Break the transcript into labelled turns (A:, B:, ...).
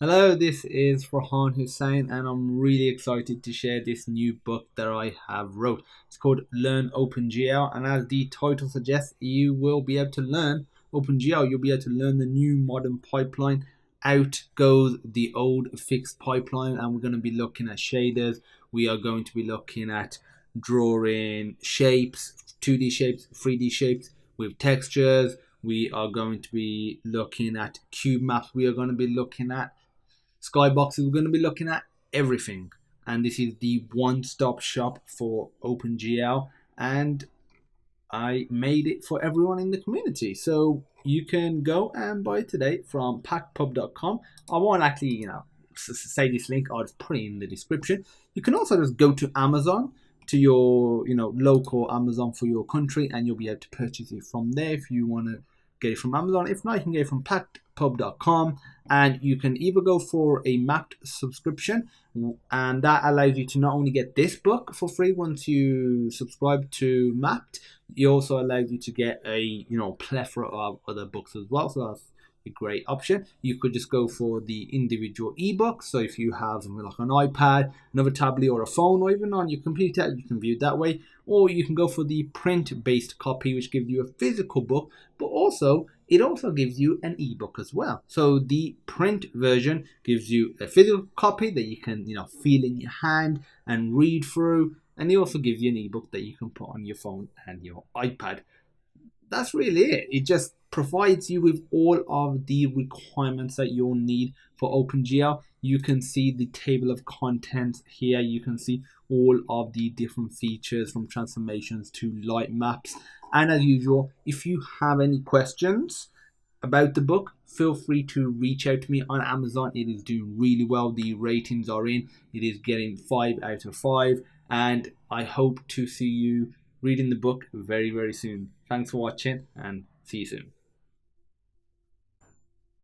A: Hello, this is Farhan Hussein, and I'm really excited to share this new book that I have wrote. It's called Learn OpenGL, and as the title suggests, you will be able to learn OpenGL. You'll be able to learn the new modern pipeline. Out goes the old fixed pipeline, and we're going to be looking at shaders. We are going to be looking at drawing shapes, 2D shapes, 3D shapes with textures. We are going to be looking at cube maps. We are going to be looking at skyboxes. We're going to be looking at everything, and this is the one-stop shop for OpenGL, and I made it for everyone in the community. So you can go and buy it today from packpub.com. I won't actually, say this link. I'll just put it in the description. You can also just go to Amazon, to your local Amazon for your country, and you'll be able to purchase it from there if you want to get it from Amazon. If not, you can get it from packpub.com, and you can either go for a mapped subscription, and that allows you to not only get this book for free once you subscribe to mapped, it also allows you to get a plethora of other books as well. So that's a great option. You could just go for the individual ebook. So if you have something like an iPad, another tablet, or a phone, or even on your computer, you can view it that way. Or you can go for the print-based copy, which gives you a physical book, but it also gives you an ebook as well. So the print version gives you a physical copy that you can feel in your hand and read through, and it also gives you an ebook that you can put on your phone and your iPad. That's really it. It just provides you with all of the requirements that you'll need for OpenGL. You can see the table of contents here. You can see all of the different features, from transformations to light maps. And as usual, if you have any questions about the book, feel free to reach out to me on Amazon. It is doing really well. The ratings are in. It is getting 5 out of 5. And I hope to see you reading the book very, very soon. Thanks for watching, and see you soon.